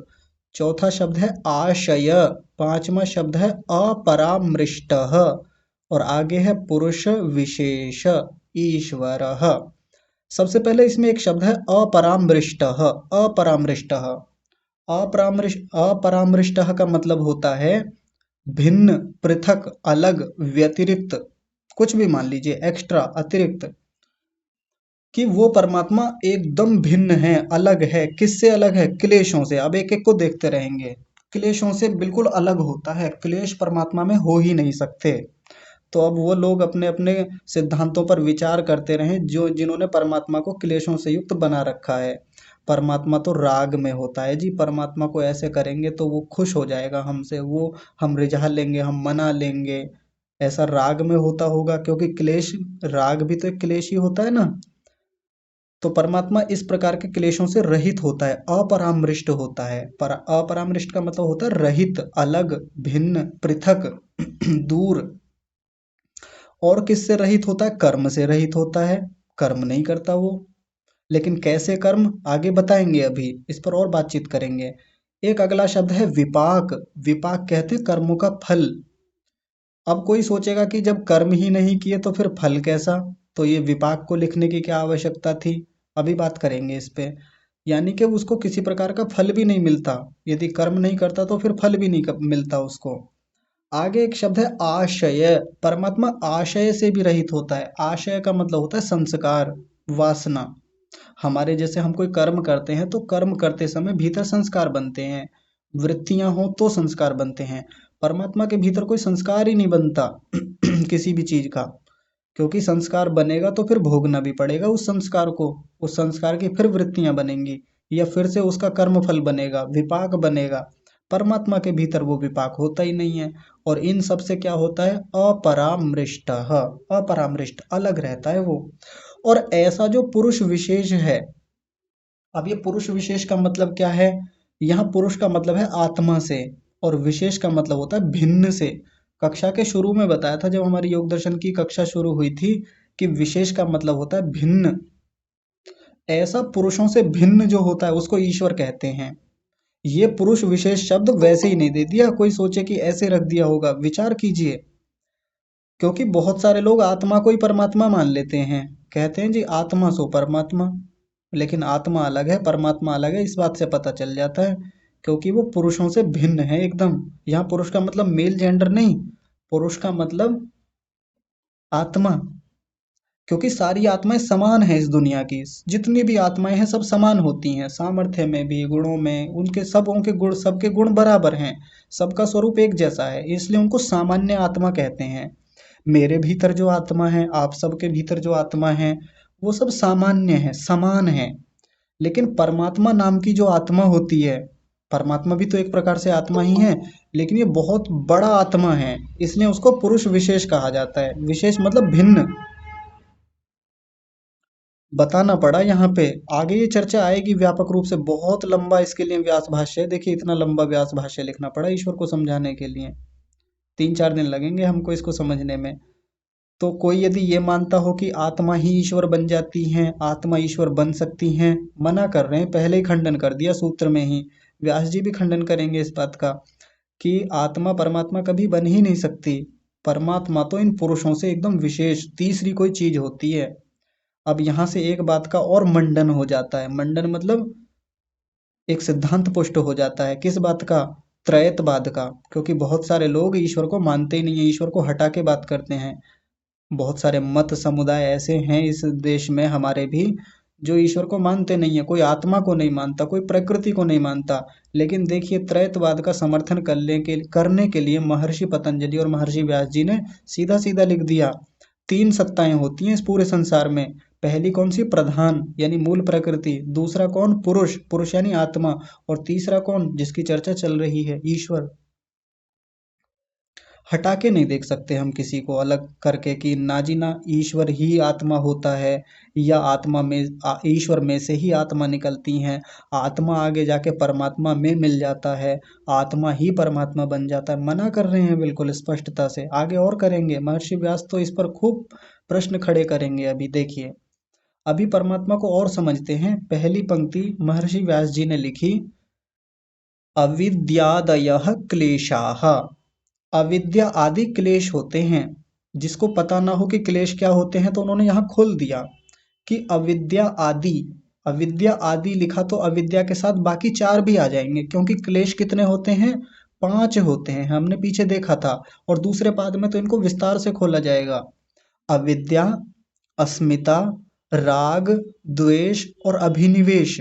चौथा शब्द है आशय, पांचवा शब्द है अपरामृष्ट, और आगे है पुरुष विशेष ईश्वर। सबसे पहले इसमें एक शब्द है अपरामृष्ट। अपरामृष्ट, अपरामृष्ट का मतलब होता है भिन्न, पृथक, अलग, व्यतिरिक्त, कुछ भी मान लीजिए, एक्स्ट्रा, अतिरिक्त, कि वो परमात्मा एकदम भिन्न है, अलग है। किससे अलग है? क्लेशों से। अब एक एक को देखते रहेंगे। क्लेशों से बिल्कुल अलग होता है, क्लेश परमात्मा में हो ही नहीं सकते। तो अब वो लोग अपने अपने सिद्धांतों पर विचार करते रहे जो जिन्होंने परमात्मा को क्लेशों से युक्त बना रखा है। परमात्मा तो राग में होता है जी, परमात्मा को ऐसे करेंगे तो वो खुश हो जाएगा हमसे, वो हम रिझा लेंगे, हम मना लेंगे। ऐसा राग में होता होगा, क्योंकि क्लेश, राग भी तो एक क्लेश ही होता है ना। तो परमात्मा इस प्रकार के क्लेशों से रहित होता है, अपरामृष्ट होता है। पर अपरामृष्ट का मतलब होता है रहित, अलग, भिन्न, पृथक, दूर। और किससे रहित होता है? कर्म से रहित होता है, कर्म नहीं करता वो। लेकिन कैसे कर्म, आगे बताएंगे, अभी इस पर और बातचीत करेंगे। एक अगला शब्द है विपाक। विपाक कहते हैं कर्मों का फल। अब कोई सोचेगा कि जब कर्म ही नहीं किए तो फिर फल कैसा, तो ये विपाक को लिखने की क्या आवश्यकता थी? अभी बात करेंगे इस पे। यानी कि उसको किसी प्रकार का फल भी नहीं मिलता, यदि कर्म नहीं करता तो फिर फल भी नहीं मिलता उसको। आगे एक शब्द है आशय। परमात्मा आशय से भी रहित होता है। आशय का मतलब होता है संस्कार, वासना। हमारे जैसे हम कोई कर्म करते हैं तो कर्म करते समय भीतर संस्कार बनते हैं, वृत्तियां हो तो संस्कार बनते हैं। परमात्मा के भीतर कोई संस्कार ही नहीं बनता किसी भी चीज का, क्योंकि संस्कार बनेगा तो फिर भोगना भी पड़ेगा उस संस्कार को, उस संस्कार की फिर वृत्तियां बनेंगी, या फिर से उसका कर्म फल बनेगा, विपाक बनेगा। परमात्मा के भीतर वो विपाक होता ही नहीं है। और इन सब से क्या होता है? अपरामृष्ट, अपरामृष्ट, अलग रहता है वो। और ऐसा जो पुरुष विशेष है, अब ये पुरुष विशेष का मतलब क्या है? यहाँ पुरुष का मतलब है आत्मा से, और विशेष का मतलब होता है भिन्न से। कक्षा के शुरू में बताया था जब हमारी योग दर्शन की कक्षा शुरू हुई थी कि विशेष का मतलब होता है भिन्न। ऐसा पुरुषों से भिन्न जो होता है उसको ईश्वर कहते हैं। ये पुरुष विशेष शब्द वैसे ही नहीं दे दिया, कोई सोचे कि ऐसे रख दिया होगा, विचार कीजिए। क्योंकि बहुत सारे लोग आत्मा को ही परमात्मा मान लेते हैं, कहते हैं जी आत्मा सो परमात्मा। लेकिन आत्मा अलग है, परमात्मा अलग है, इस बात से पता चल जाता है। क्योंकि वो पुरुषों से भिन्न है एकदम। यहाँ पुरुष का मतलब मेल जेंडर नहीं, पुरुष का मतलब आत्मा। क्योंकि सारी आत्माएं समान हैं इस दुनिया की, जितनी भी आत्माएं हैं सब समान होती हैं, सामर्थ्य में भी, गुणों में, उनके सबों के गुण, सबके गुण बराबर हैं। सबका स्वरूप एक जैसा है, इसलिए उनको सामान्य आत्मा कहते हैं। मेरे भीतर जो आत्मा है, आप सबके भीतर जो आत्मा है, वो सब सामान्य है, समान है। लेकिन परमात्मा नाम की जो आत्मा होती है, परमात्मा भी तो एक प्रकार से आत्मा ही है, लेकिन ये बहुत बड़ा आत्मा है, इसलिए उसको पुरुष विशेष कहा जाता है। विशेष मतलब भिन्न। बताना पड़ा यहाँ पे। आगे ये चर्चा आएगी व्यापक रूप से, बहुत लंबा इसके लिए व्यास भाष्य है। देखिए इतना लंबा व्यास भाष्य लिखना पड़ा ईश्वर को समझाने के लिए, 3-4 दिन लगेंगे हमको इसको समझने में। तो कोई यदि ये मानता हो कि आत्मा ही ईश्वर बन जाती हैं, आत्मा ईश्वर बन सकती हैं, मना कर रहे हैं, पहले ही खंडन कर दिया सूत्र में ही। व्यास जी भी खंडन करेंगे इस बात का कि आत्मा परमात्मा कभी बन ही नहीं सकती। परमात्मा तो इन पुरुषों से एकदम विशेष तीसरी कोई चीज होती है। अब यहाँ से एक बात का और मंडन हो जाता है। मंडन मतलब एक सिद्धांत पुष्ट हो जाता है। किस बात का? त्रैतवाद का। क्योंकि बहुत सारे लोग ईश्वर को मानते ही नहीं है, ईश्वर को हटा के बात करते हैं। बहुत सारे मत समुदाय ऐसे हैं इस देश में हमारे भी, जो ईश्वर को मानते नहीं है, कोई आत्मा को नहीं मानता, कोई प्रकृति को नहीं मानता। लेकिन देखिए त्रैतवाद का समर्थन करने के लिए महर्षि पतंजलि और महर्षि व्यास जी ने सीधा सीधा लिख दिया, 3 सत्ताएं होती हैं इस पूरे संसार में। पहली कौन सी? प्रधान यानी मूल प्रकृति। दूसरा कौन? पुरुष, पुरुष यानी आत्मा। और तीसरा कौन, जिसकी चर्चा चल रही है? ईश्वर। हटा के नहीं देख सकते हम किसी को अलग करके कि ना जी ना, ईश्वर ही आत्मा होता है, या आत्मा में ईश्वर में से ही आत्मा निकलती हैं, आत्मा आगे जाके परमात्मा में मिल जाता है, आत्मा ही परमात्मा बन जाता है। मना कर रहे हैं बिल्कुल स्पष्टता से। आगे और करेंगे, महर्षि व्यास तो इस पर खूब प्रश्न खड़े करेंगे। अभी देखिए, अभी परमात्मा को और समझते हैं। पहली पंक्ति महर्षि व्यास जी ने लिखी, अविद्यादयः क्लेशाः। अविद्या आदि क्लेश होते हैं। जिसको पता ना हो कि क्लेश क्या होते हैं, तो उन्होंने यहाँ खोल दिया कि अविद्या आदि। अविद्या आदि लिखा तो अविद्या के साथ बाकी 4 भी आ जाएंगे, क्योंकि क्लेश कितने होते हैं? 5 होते हैं, हमने पीछे देखा था। और दूसरे पाद में तो इनको विस्तार से खोला जाएगा। अविद्या, अस्मिता, राग, द्वेष और अभिनिवेश,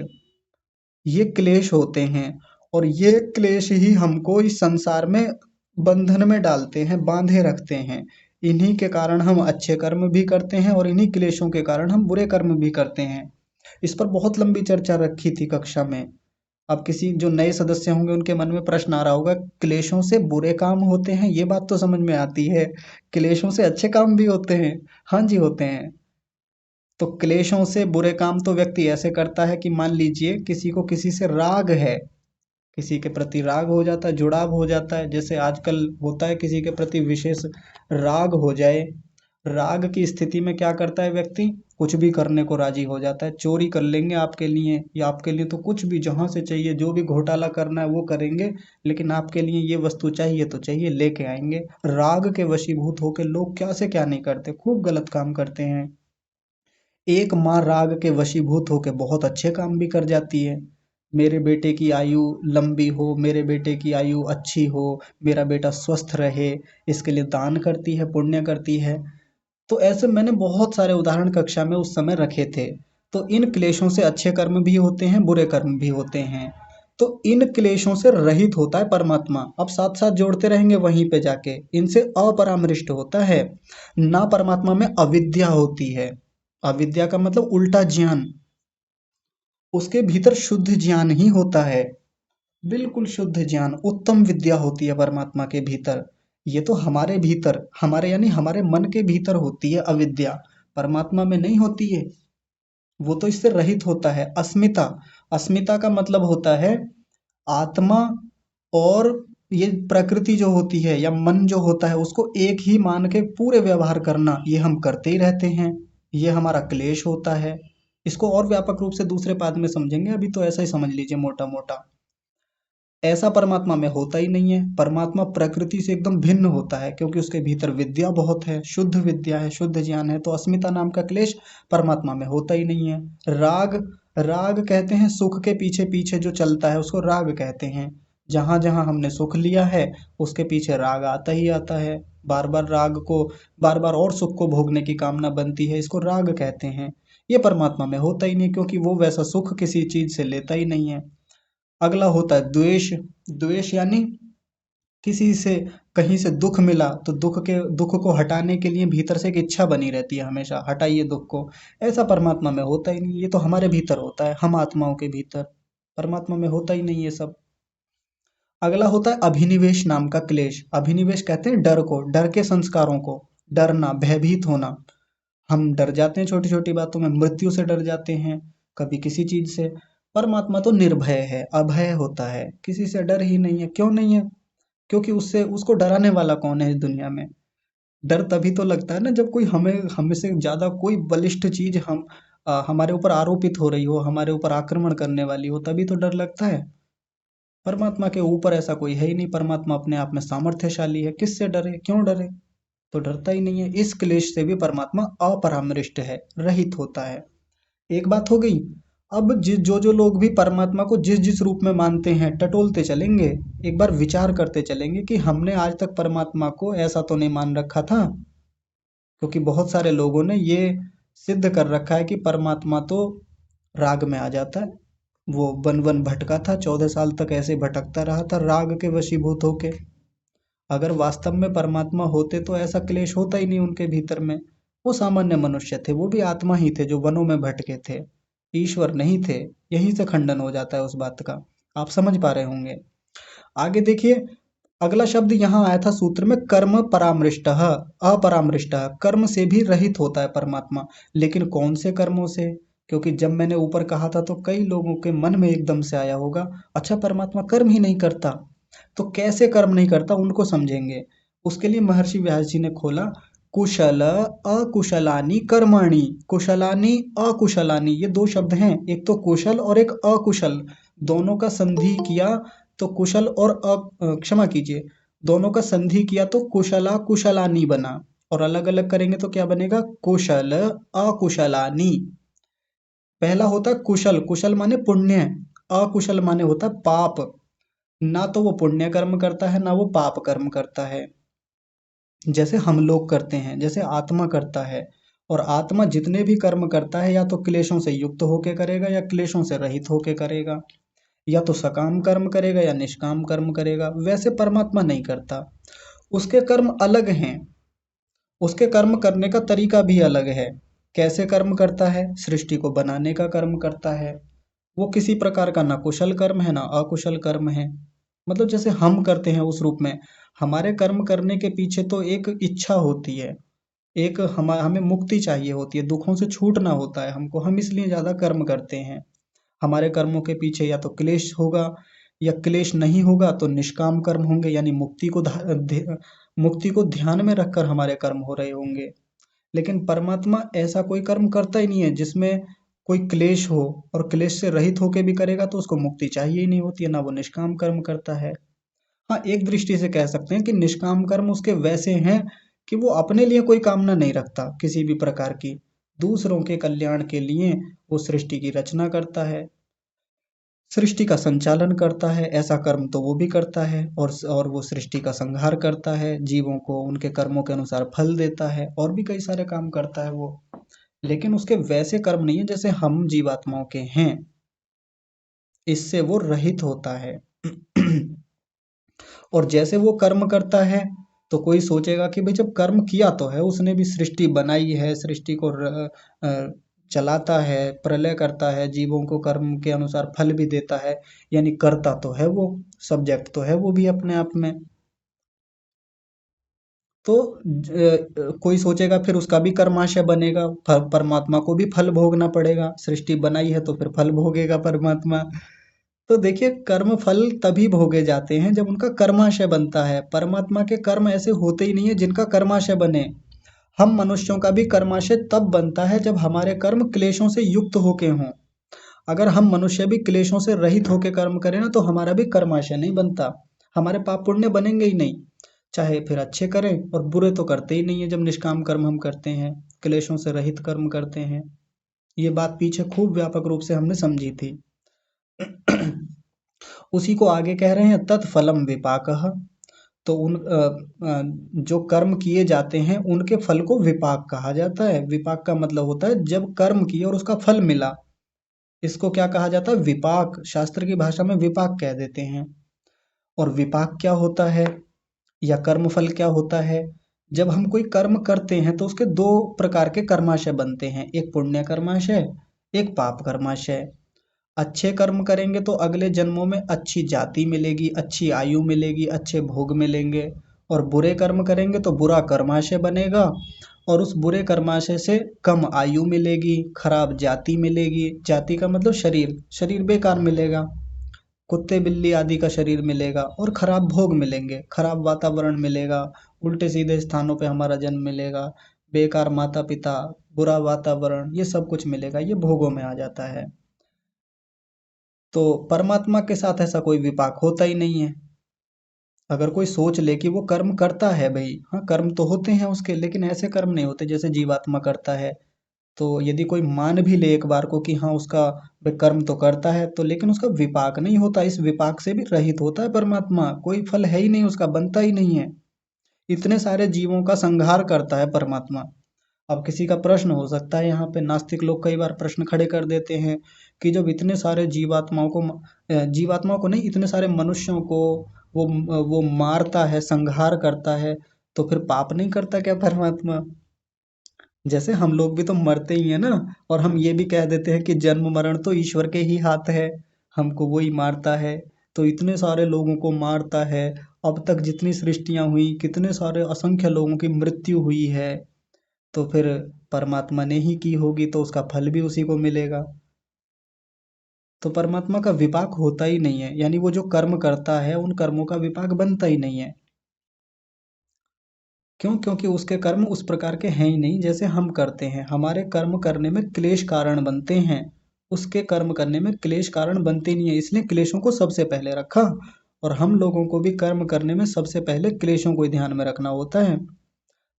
ये क्लेश होते हैं। और ये क्लेश ही हमको इस संसार में बंधन में डालते हैं, बांधे रखते हैं। इन्हीं के कारण हम अच्छे कर्म भी करते हैं, और इन्हीं क्लेशों के कारण हम बुरे कर्म भी करते हैं। इस पर बहुत लंबी चर्चा रखी थी कक्षा में। अब किसी जो नए सदस्य होंगे उनके मन में प्रश्न आ रहा होगा, क्लेशों से बुरे काम होते हैं, ये बात तो समझ में आती है, क्लेशों से अच्छे काम भी होते हैं? हाँ जी, होते हैं। तो क्लेशों से बुरे काम तो व्यक्ति ऐसे करता है कि मान लीजिए किसी को किसी से राग है, किसी के प्रति राग हो जाता है, जुड़ाव हो जाता है। जैसे आजकल होता है किसी के प्रति विशेष राग हो जाए, राग की स्थिति में क्या करता है व्यक्ति? कुछ भी करने को राजी हो जाता है। चोरी कर लेंगे आपके लिए, या आपके लिए तो कुछ भी, जहां से चाहिए जो भी घोटाला करना है वो करेंगे, लेकिन आपके लिए ये वस्तु चाहिए तो चाहिए, लेके आएंगे। राग के वशीभूत होकर लोग क्या से क्या नहीं करते, खूब गलत काम करते हैं। एक माँ राग के वशीभूत होकर बहुत अच्छे काम भी कर जाती है। मेरे बेटे की आयु लंबी हो, मेरे बेटे की आयु अच्छी हो, मेरा बेटा स्वस्थ रहे, इसके लिए दान करती है, पुण्य करती है। तो ऐसे मैंने बहुत सारे उदाहरण कक्षा में उस समय रखे थे। तो इन क्लेशों से अच्छे कर्म भी होते हैं, बुरे कर्म भी होते हैं। तो इन क्लेशों से रहित होता है परमात्मा। अब साथ साथ जोड़ते रहेंगे वहीं पे जाके, इनसे अपरामृष्ट होता है ना। परमात्मा में अविद्या होती है। अविद्या का मतलब उल्टा ज्ञान। उसके भीतर शुद्ध ज्ञान ही होता है, बिल्कुल शुद्ध ज्ञान, उत्तम विद्या होती है परमात्मा के भीतर। ये तो हमारे भीतर, हमारे यानी हमारे मन के भीतर होती है अविद्या, परमात्मा में नहीं होती है। वो तो इससे रहित होता है। अस्मिता, अस्मिता का मतलब होता है आत्मा और ये प्रकृति जो होती है या मन जो होता है उसको एक ही मान के पूरे व्यवहार करना, ये हम करते ही रहते हैं। ये हमारा क्लेश होता है। इसको और व्यापक रूप से दूसरे पाद में समझेंगे, अभी तो ऐसा ही समझ लीजिए मोटा मोटा। ऐसा परमात्मा में होता ही नहीं है। परमात्मा प्रकृति से एकदम भिन्न होता है क्योंकि उसके भीतर विद्या बहुत है, शुद्ध विद्या है, शुद्ध ज्ञान है। तो अस्मिता नाम का क्लेश परमात्मा में होता ही नहीं है। राग, राग कहते हैं सुख के पीछे पीछे जो चलता है उसको राग कहते हैं। जहां जहां हमने सुख लिया है उसके पीछे राग आता ही आता है। बार बार राग को, बार बार और सुख को भोगने की कामना बनती है, इसको राग कहते हैं। ये परमात्मा में होता ही नहीं क्योंकि वो वैसा सुख किसी चीज से लेता ही नहीं है। अगला होता है द्वेष। द्वेष यानी किसी से, कहीं से दुख मिला तो दुख को हटाने के लिए भीतर से एक इच्छा बनी रहती है, हमेशा हटाइए दुख को। ऐसा परमात्मा में होता ही नहीं। ये तो हमारे भीतर होता है, हम आत्माओं के भीतर। परमात्मा में होता ही नहीं ये सब। अगला होता है अभिनिवेश नाम का क्लेश। अभिनिवेश कहते हैं डर को, डर के संस्कारों को। डरना, भयभीत होना। हम डर जाते हैं छोटी छोटी बातों में, मृत्यु से डर जाते हैं, कभी किसी चीज से। परमात्मा तो निर्भय है, अभय होता है, किसी से डर ही नहीं है। क्यों नहीं है? क्योंकि उससे, उसको डराने वाला कौन है इस दुनिया में? डर तभी तो लगता है ना जब कोई हमें, हमें से ज्यादा कोई बलिष्ठ चीज हमारे ऊपर आरोपित हो रही हो, हमारे ऊपर आक्रमण करने वाली हो, तभी तो डर लगता है। परमात्मा के ऊपर ऐसा कोई है ही नहीं। परमात्मा अपने आप में सामर्थ्यशाली है, किससे डरे, क्यों डरे? तो डरता ही नहीं है। इस क्लेश से भी परमात्मा अपरामृष्ट है, रहित होता है। एक बात हो गई। अब जो जो लोग भी परमात्मा को जिस जिस रूप में मानते हैं, टटोलते चलेंगे। एक बार विचार करते चलेंगे कि हमने आज तक परमात्मा को ऐसा तो नहीं मान रखा था। क्योंकि बहुत सारे लोगों ने ये सिद्ध कर रखा है कि परमात्मा तो राग में आ जाता है। वो वन वन भटका था, 14 साल तक ऐसे भटकता रहा था राग के वशीभूत होके। अगर वास्तव में परमात्मा होते तो ऐसा क्लेश होता ही नहीं उनके भीतर में। वो सामान्य मनुष्य थे, वो भी आत्मा ही थे जो वनों में भटके थे, ईश्वर नहीं थे। यहीं से खंडन हो जाता है उस बात का। आप समझ पा रहे होंगे। आगे देखिए, अगला शब्द यहाँ आया था सूत्र में, कर्म परामृष्ट। अपरामृष्ट, कर्म से भी रहित होता है परमात्मा। लेकिन कौन से कर्मों से? क्योंकि जब मैंने ऊपर कहा था तो कई लोगों के मन में एकदम से आया होगा, अच्छा परमात्मा कर्म ही नहीं करता, तो कैसे कर्म नहीं करता उनको समझेंगे। उसके लिए महर्षि व्यास जी ने खोला, कुशल अकुशलानी कर्माणि। कुशलानी अकुशलानी, ये दो शब्द हैं, एक तो कुशल और एक अकुशल। दोनों का संधि किया तो कुशल और क्षमा कीजिए, दोनों का संधि किया तो कुशला कुशलानी बना। और अलग अलग करेंगे तो क्या बनेगा? कुशल अकुशलानी। पहला होता है कुशल, कुशल माने पुण्य, अकुशल माने होता है पाप। ना तो वो पुण्य कर्म करता है ना वो पाप कर्म करता है, जैसे हम लोग करते हैं, जैसे आत्मा करता है। और आत्मा जितने भी कर्म करता है या तो क्लेशों से युक्त होके करेगा या क्लेशों से रहित होके करेगा। या तो सकाम कर्म करेगा या निष्काम कर्म करेगा। वैसे परमात्मा नहीं करता, उसके कर्म अलग हैं। उसके कर्म करने का तरीका भी अलग है। कैसे कर्म करता है? सृष्टि को बनाने का कर्म करता है। वो किसी प्रकार का ना कुशल कर्म है ना अकुशल कर्म है। मतलब जैसे हम करते हैं उस रूप में। हमारे कर्म करने के पीछे तो एक इच्छा होती है, एक हमें मुक्ति चाहिए होती है, दुखों से छूटना होता है हमको, हम इसलिए ज्यादा कर्म करते हैं। हमारे कर्मों के पीछे या तो क्लेश होगा, या क्लेश नहीं होगा तो निष्काम कर्म होंगे, यानी मुक्ति को ध्यान में रखकर हमारे कर्म हो रहे होंगे। लेकिन परमात्मा ऐसा कोई कर्म करता ही नहीं है जिसमें कोई क्लेश हो, और क्लेश से रहित होके भी करेगा तो उसको मुक्ति चाहिए ही नहीं होती है, ना वो निष्काम कर्म करता है। हाँ, एक दृष्टि से कह सकते हैं कि निष्काम कर्म उसके वैसे हैं कि वो अपने लिए कोई कामना नहीं रखता किसी भी प्रकार की, दूसरों के कल्याण के लिए वो सृष्टि की रचना करता है, सृष्टि का संचालन करता है। ऐसा कर्म तो वो भी करता है, और वो सृष्टि का संहार करता है, जीवों को उनके कर्मों के अनुसार फल देता है, और भी कई सारे काम करता है वो। लेकिन उसके वैसे कर्म नहीं है जैसे हम जीवात्माओं के हैं, इससे वो रहित होता है। और जैसे वो कर्म करता है तो कोई सोचेगा कि भाई जब कर्म किया तो है, उसने भी सृष्टि बनाई है, सृष्टि को चलाता है, प्रलय करता है, जीवों को कर्म के अनुसार फल भी देता है, यानी करता तो है वो, सब्जेक्ट तो है वो भी अपने आप में। तो कोई सोचेगा फिर उसका भी कर्माशय बनेगा, परमात्मा को भी फल भोगना पड़ेगा, सृष्टि बनाई है तो फिर फल भोगेगा परमात्मा। तो देखिए कर्म फल तभी भोगे जाते हैं जब उनका कर्माशय बनता है। परमात्मा के कर्म ऐसे होते ही नहीं है जिनका कर्माशय बने। हम मनुष्यों का भी कर्माशय तब बनता है जब हमारे कर्म क्लेशों से युक्त होके हों। अगर हम मनुष्य भी क्लेशों से रहित होकर कर्म करें ना तो हमारा भी कर्माशय नहीं बनता, हमारे पाप पुण्य बनेंगे ही नहीं। चाहे फिर अच्छे करें, और बुरे तो करते ही नहीं है जब निष्काम कर्म हम करते हैं, क्लेशों से रहित कर्म करते हैं। ये बात पीछे खूब व्यापक रूप से हमने समझी थी। उसी को आगे कह रहे हैं तत्फलम विपाकः। तो जो कर्म किए जाते हैं उनके फल को विपाक कहा जाता है। विपाक का मतलब होता है जब कर्म किए और उसका फल मिला, इसको क्या कहा जाता है? विपाक। शास्त्र की भाषा में विपाक कह देते हैं। और विपाक क्या होता है या कर्मफल क्या होता है? जब हम कोई कर्म करते हैं तो उसके दो प्रकार के कर्माशय बनते हैं, एक पुण्य कर्माशय, एक पाप कर्माशय। अच्छे कर्म करेंगे तो अगले जन्मों में अच्छी जाति मिलेगी, अच्छी आयु मिलेगी, अच्छे भोग मिलेंगे। और बुरे कर्म करेंगे तो बुरा कर्माशय बनेगा, और उस बुरे कर्माशय से कम आयु मिलेगी, खराब जाति मिलेगी। जाति का मतलब शरीर, शरीर बेकार मिलेगा, कुत्ते बिल्ली आदि का शरीर मिलेगा, और खराब भोग मिलेंगे, खराब वातावरण मिलेगा, उल्टे सीधे स्थानों पे हमारा जन्म मिलेगा, बेकार माता पिता, बुरा वातावरण, ये सब कुछ मिलेगा। ये भोगों में आ जाता है। तो परमात्मा के साथ ऐसा कोई विपाक होता ही नहीं है। अगर कोई सोच ले कि वो कर्म करता है, भाई हाँ कर्म तो होते हैं उसके, लेकिन ऐसे कर्म नहीं होते जैसे जीवात्मा करता है। तो यदि कोई मान भी ले एक बार को कि हाँ उसका भाई कर्म तो करता है, तो लेकिन उसका विपाक नहीं होता, इस विपाक से भी रहित होता है परमात्मा। कोई फल है ही नहीं उसका, बनता ही नहीं है। इतने सारे जीवों का संहार करता है परमात्मा। अब किसी का प्रश्न हो सकता है, यहाँ पे नास्तिक लोग कई बार प्रश्न खड़े कर देते हैं कि जब इतने सारे जीवात्माओं को नहीं, इतने सारे मनुष्यों को वो मारता है, संहार करता है, तो फिर पाप नहीं करता क्या परमात्मा? जैसे हम लोग भी तो मरते ही हैं ना, और हम ये भी कह देते हैं कि जन्म मरण तो ईश्वर के ही हाथ है, हमको वही मारता है। तो इतने सारे लोगों को मारता है, अब तक जितनी सृष्टियां हुई, कितने सारे असंख्य लोगों की मृत्यु हुई है, तो फिर परमात्मा ने ही की होगी तो उसका फल भी उसी को मिलेगा। तो परमात्मा का विपाक होता ही नहीं है, यानी वो जो कर्म करता है उन कर्मों का विपाक बनता ही नहीं है। क्यों? क्योंकि उसके कर्म उस प्रकार के हैं ही नहीं जैसे हम करते हैं। हमारे कर्म करने में क्लेश कारण बनते हैं, उसके कर्म करने में क्लेश कारण बनते नहीं है, इसलिए क्लेशों को सबसे पहले रखा। और हम लोगों को भी कर्म करने में सबसे पहले क्लेशों को ही ध्यान में रखना होता है।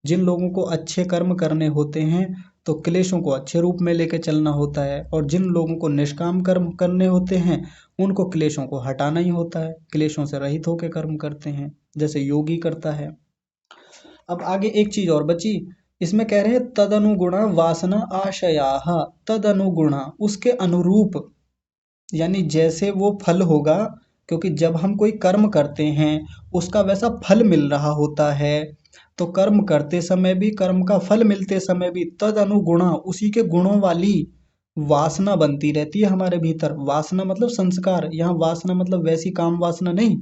जिन लोगों को अच्छे कर्म करने होते हैं तो क्लेशों को अच्छे रूप में लेके चलना होता है, और जिन लोगों को निष्काम कर्म करने होते हैं उनको क्लेशों को हटाना ही होता है, क्लेशों से रहित होकर कर्म करते हैं जैसे योगी करता है। अब आगे एक चीज और बची, इसमें कह रहे हैं तदनुगुणा वासना आशयाः। तदनुगुणा उसके अनुरूप, यानी जैसे वो फल होगा, क्योंकि जब हम कोई कर्म करते हैं उसका वैसा फल मिल रहा होता है, तो कर्म करते समय भी, कर्म का फल मिलते समय भी तद अनुगुणा उसी के गुणों वाली वासना बनती रहती है हमारे भीतर। वासना मतलब संस्कार, यहाँ वासना मतलब वैसी काम वासना नहीं,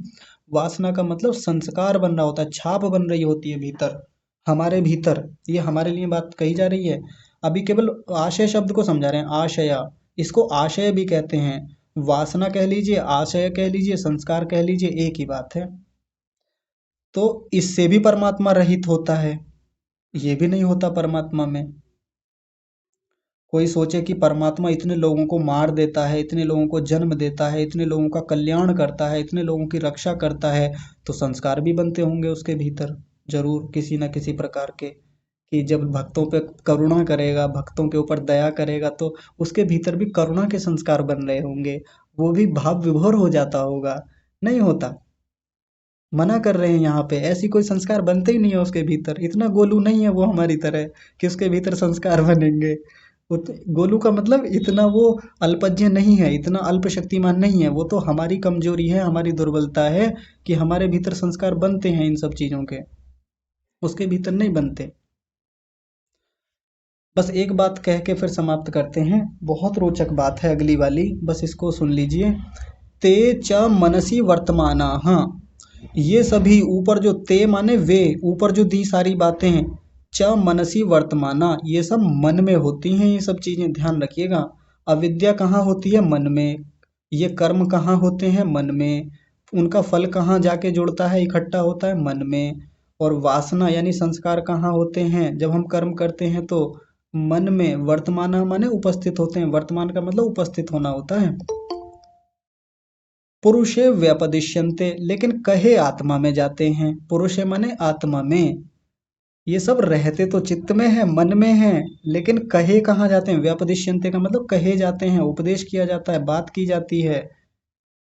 वासना का मतलब संस्कार बन रहा होता है, छाप बन रही होती है भीतर, हमारे भीतर। ये हमारे लिए बात कही जा रही है। अभी केवल आशय शब्द को समझा रहे हैं, आशया, इसको आशय भी कहते हैं। वासना कह लीजिए, आशय कह लीजिए, संस्कार कह लीजिए, एक ही बात है। तो इससे भी परमात्मा रहित होता है, ये भी नहीं होता परमात्मा में। कोई सोचे कि परमात्मा इतने लोगों को मार देता है, इतने लोगों को जन्म देता है, इतने लोगों का कल्याण करता है, इतने लोगों की रक्षा करता है, तो संस्कार भी बनते होंगे उसके भीतर जरूर किसी न किसी प्रकार के। कि जब भक्तों पे करुणा करेगा, भक्तों के ऊपर दया करेगा, तो उसके भीतर भी करुणा के संस्कार बन रहे होंगे, वो भी भाव विभोर हो जाता होगा। नहीं होता, मना कर रहे हैं यहाँ पे, ऐसी कोई संस्कार बनते ही नहीं है उसके भीतर। इतना गोलू नहीं है वो हमारी तरह कि उसके भीतर संस्कार बनेंगे। गोलू का मतलब इतना वो अल्पज्ञ नहीं है, इतना अल्प शक्तिमान नहीं है। वो तो हमारी कमजोरी है, हमारी दुर्बलता है कि हमारे भीतर संस्कार बनते हैं इन सब चीजों के, उसके भीतर नहीं बनते। बस एक बात कह के फिर समाप्त करते हैं, बहुत रोचक बात है अगली वाली, बस इसको सुन लीजिए। ते च मनसि वर्तमानाः। ये सभी ऊपर जो ते माने वे, ऊपर जो दी सारी बातें हैं, च मनसी वर्तमाना, ये सब मन में होती हैं, ये सब चीजें ध्यान रखिएगा। अविद्या कहाँ होती है? मन में। ये कर्म कहाँ होते हैं? मन में। उनका फल कहाँ जाके जुड़ता है, इकट्ठा होता है? मन में। और वासना यानी संस्कार कहाँ होते हैं? जब हम कर्म करते हैं तो मन में। वर्तमान माने उपस्थित होते हैं, वर्तमान का मतलब उपस्थित होना होता है। पुरुषे व्यपदिश्यन्ते, लेकिन कहे आत्मा में जाते हैं। पुरुषे माने आत्मा में। ये सब रहते तो चित्त में है, मन में है, लेकिन कहे कहाँ जाते हैं? व्यपदिश्यन्ते का मतलब कहे जाते हैं, उपदेश किया जाता है, बात की जाती है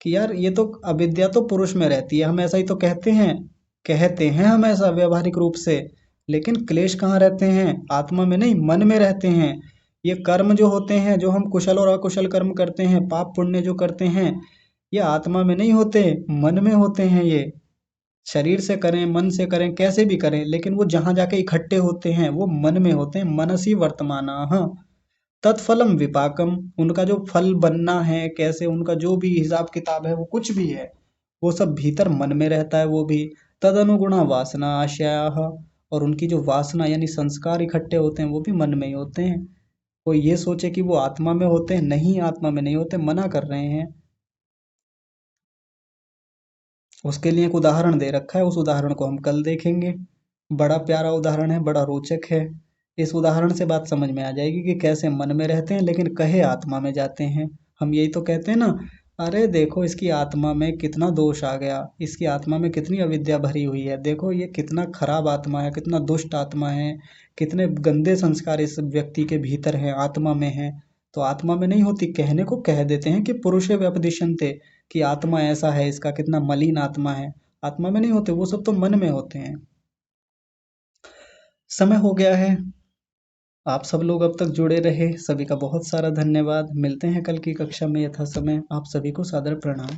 कि यार ये तो अविद्या तो पुरुष में रहती है, हम ऐसा ही तो कहते हैं हम ऐसा व्यवहारिक रूप से। लेकिन क्लेश कहाँ रहते हैं? आत्मा में नहीं, मन में रहते हैं। ये कर्म जो होते हैं, जो हम कुशल और अकुशल कर्म करते हैं, पाप पुण्य जो करते हैं, ये आत्मा में नहीं होते, मन में होते हैं। ये शरीर से करें, मन से करें, कैसे भी करें, लेकिन वो जहां जाके इकट्ठे होते हैं वो मन में होते हैं। मनसी वर्तमानाः तत्फलम विपाकम, उनका जो फल बनना है, कैसे उनका जो भी हिसाब किताब है, वो कुछ भी है, वो सब भीतर मन में रहता है। वो भी तद अनुगुणा वासना आशयाः, और उनकी जो वासना यानी संस्कार इकट्ठे होते हैं वो भी मन में ही होते हैं। कोई ये सोचे कि वो आत्मा में होते हैं, नहीं, आत्मा में नहीं होते, मना कर रहे हैं। उसके लिए एक उदाहरण दे रखा है, उस उदाहरण को हम कल देखेंगे। बड़ा प्यारा उदाहरण है, बड़ा रोचक है। इस उदाहरण से बात समझ में आ जाएगी कि कैसे मन में रहते हैं लेकिन कहे आत्मा में जाते हैं। हम यही तो कहते हैं ना, अरे देखो इसकी आत्मा में कितना दोष आ गया, इसकी आत्मा में कितनी अविद्या भरी हुई है, देखो ये कितना खराब आत्मा है, कितना दुष्ट आत्मा है, कितने गंदे संस्कार इस व्यक्ति के भीतर हैं, आत्मा में है। तो आत्मा में नहीं होती, कहने को कह देते हैं कि पुरुषे व्यपदिशन्ते, कि आत्मा ऐसा है, इसका कितना मलिन आत्मा है। आत्मा में नहीं होते, वो सब तो मन में होते हैं। समय हो गया है। आप सब लोग अब तक जुड़े रहे, सभी का बहुत सारा धन्यवाद। मिलते हैं कल की कक्षा में यथा समय। आप सभी को सादर प्रणाम।